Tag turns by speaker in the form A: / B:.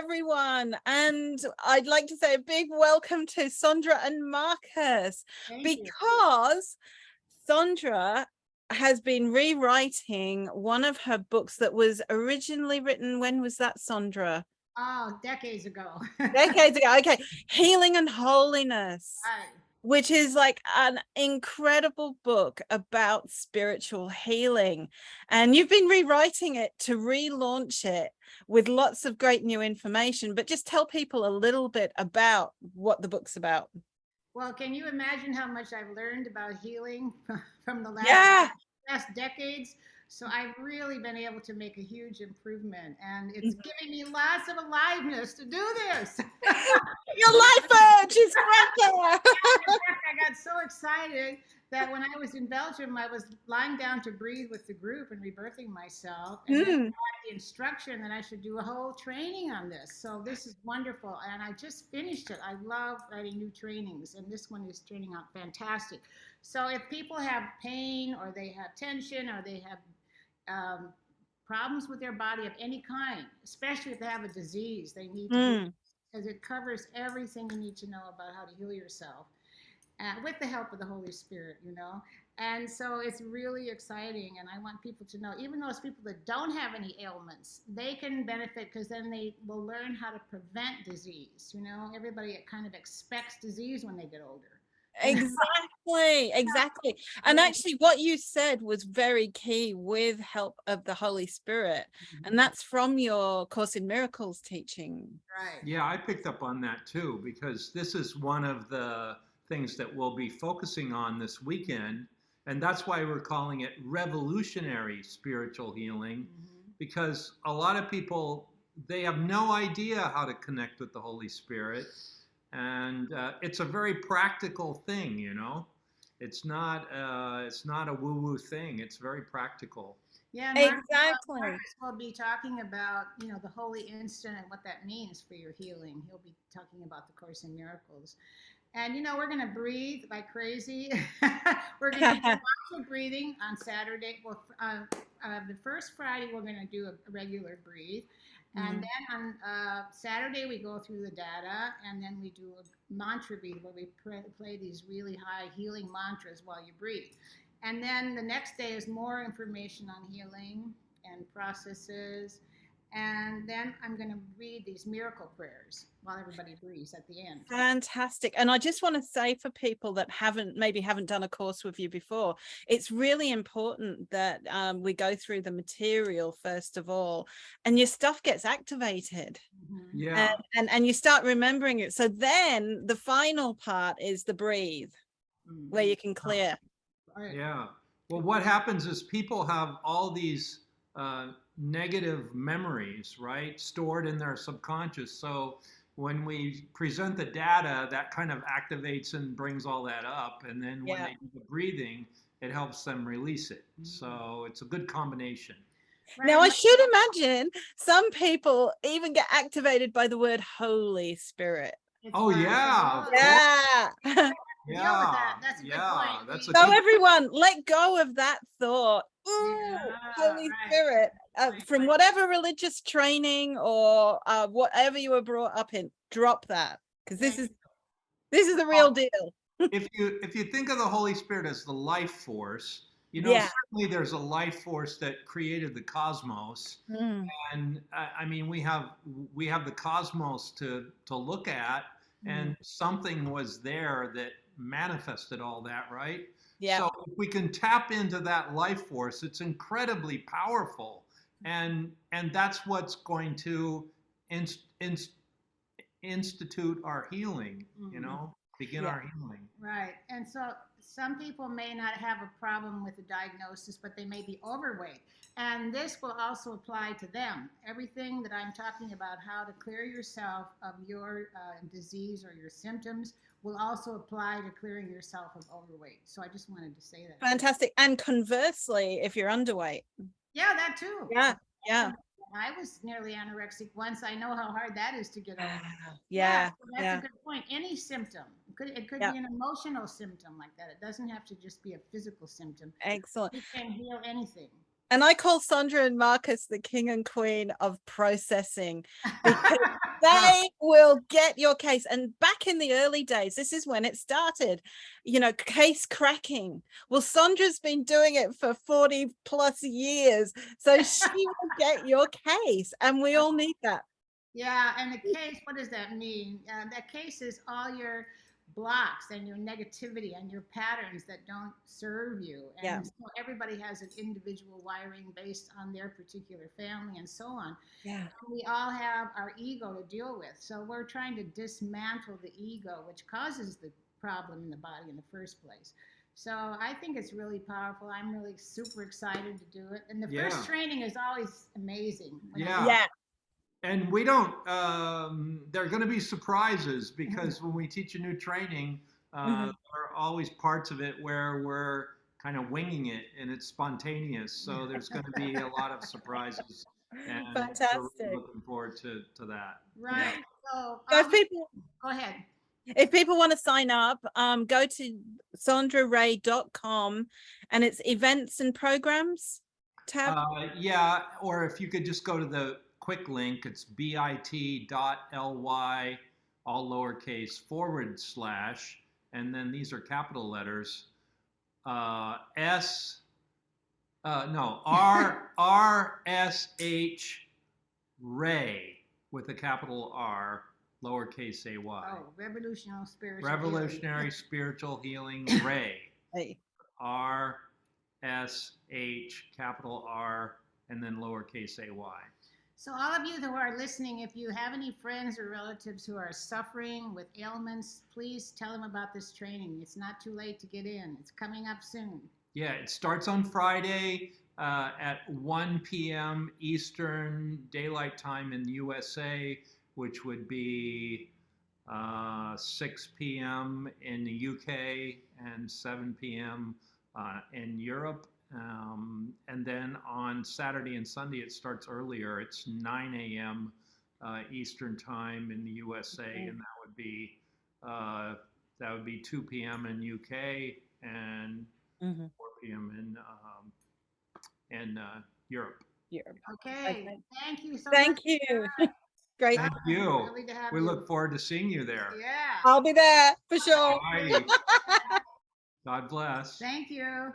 A: everyone. And I'd like to say a big welcome to Sondra and Markus,
B: Thank you.
A: because Sondra has been rewriting one of her books that was originally written. When was that, Sondra?
B: Oh, decades ago.
A: Decades ago. Okay. Healing and Holiness,
B: Right.
A: which is like an incredible book about spiritual healing. And you've been rewriting it to relaunch it with lots of great new information. But just tell people a little bit about what the book's about.
B: Well, can you imagine how much I've learned about healing from the
A: Yeah.
B: last decades? So I've really been able to make a huge improvement, and it's giving me lots of aliveness to do this.
A: Your life urge is right there.
B: I got so excited that when I was in Belgium, I was lying down to breathe with the group and rebirthing myself. And then I got the instruction that I should do a whole training on this. So this is wonderful. And I just finished it. I love writing new trainings. And this one is turning out fantastic. So if people have pain or they have tension or they have problems with their body of any kind, especially if they have a disease, they need to do, because it covers everything you need to know about how to heal yourself with the help of the Holy Spirit, you know. And so it's really exciting. And I want people to know, even those people that don't have any ailments, they can benefit, because then they will learn how to prevent disease. You know, everybody kind of expects disease when they get older.
A: Exactly. And actually what you said was very key, with help of the Holy Spirit. And that's from your Course in Miracles teaching.
B: Right.
C: Yeah, I picked up on that too, because this is one of the things that we'll be focusing on this weekend. And that's why we're calling it revolutionary spiritual healing, because a lot of people, they have no idea how to connect with the Holy Spirit. And it's a very practical thing, you know. It's not a woo-woo thing. It's very practical.
B: Yeah,
A: Exactly.
B: Markus will be talking about, you know, the holy instant and what that means for your healing. He'll be talking about the Course in Miracles. And, you know, we're going to breathe like crazy. We're going to do lots of breathing on Saturday. Well, the first Friday, we're going to do a regular breathe. And then on Saturday, we go through the data, and then we do a mantra breathe where we play these really high healing mantras while you breathe. And then the next day is more information on healing and processes. And then I'm going to read these miracle prayers while everybody breathes at the end.
A: Fantastic. And I just want to say, for people that maybe haven't done a course with you before, it's really important that we go through the material first of all, and your stuff gets activated.
C: Yeah.
A: And you start remembering it. So then the final part is the breathe, where you can clear.
C: Yeah. Well, what happens is people have all these negative memories, right, stored in their subconscious. So when we present the data, that kind of activates and brings all that up. And then when they do the breathing, it helps them release it. So it's a good combination.
A: Now, I should imagine some people even get activated by the word Holy Spirit.
C: Oh, yeah.
A: Yeah.
C: Yeah.
B: That's a good point.
C: That's a
A: So
C: good...
A: everyone, let go of that thought. Ooh, Holy Spirit, from whatever religious training or whatever you were brought up in, drop that, because this is the real deal.
C: If you think of the Holy Spirit as the life force, you know, certainly there's a life force that created the cosmos, and I mean we have the cosmos to look at, and something was there that manifested all that, right?
A: Yeah.
C: So if we can tap into that life force, it's incredibly powerful, and that's what's going to institute our healing, you know, begin our healing.
B: Right. And so some people may not have a problem with the diagnosis, but they may be overweight. And this will also apply to them. Everything that I'm talking about, how to clear yourself of your disease or your symptoms, will also apply to clearing yourself of overweight. So I just wanted to say that.
A: Fantastic. And conversely, if you're underweight.
B: Yeah, that too.
A: Yeah.
B: I was nearly anorexic once. I know how hard that is to get over.
A: Yeah.
B: So that's a good point. Any symptom. It could be an emotional symptom like that. It doesn't have to just be a physical symptom.
A: Excellent.
B: You can heal anything.
A: And I call Sondra and Markus the king and queen of processing, because they will get your case. And back in the early days, this is when it started, case cracking. Well, Sondra's been doing it for 40 plus years. So she will get your case. And we all need that.
B: Yeah, and the case, what does that mean? That case is all your blocks and your negativity and your patterns that don't serve you. And so everybody has an individual wiring based on their particular family and so on.
A: Yeah.
B: And we all have our ego to deal with. So we're trying to dismantle the ego, which causes the problem in the body in the first place. So I think it's really powerful. I'm really super excited to do it. And the first training is always amazing.
A: Yeah.
C: And we don't, there are going to be surprises, because when we teach a new training, there are always parts of it where we're kind of winging it and it's spontaneous. So there's going to be a lot of surprises. And
A: Fantastic.
C: we're really looking forward to that.
B: Right.
C: Yeah.
B: So go ahead.
A: If people want to sign up, go to sondraray.com and it's events and programs tab.
C: Yeah, or if you could just go to the quick link, it's bit.ly, all lowercase, / and then these are capital letters, RSH Ray with a capital R, lowercase ay.
B: Oh,
C: Revolutionary Spiritual Healing Ray.
A: Hey.
C: RSH, capital R, and then lowercase ay.
B: So all of you who are listening, if you have any friends or relatives who are suffering with ailments, please tell them about this training. It's not too late to get in. It's coming up soon.
C: Yeah, it starts on Friday at 1 p.m. Eastern Daylight Time in the USA, which would be 6 p.m. in the UK and 7 p.m. In Europe. And then on Saturday and Sunday, it starts earlier. It's 9 a.m. Eastern Time in the USA, and that would be 2 p.m. in UK and 4 p.m. in Europe.
B: Okay. Thank you so much.
A: Thank you. Great.
C: Thank you. We look forward to seeing you there.
B: Yeah.
A: I'll be there for sure.
C: God bless.
B: Thank you.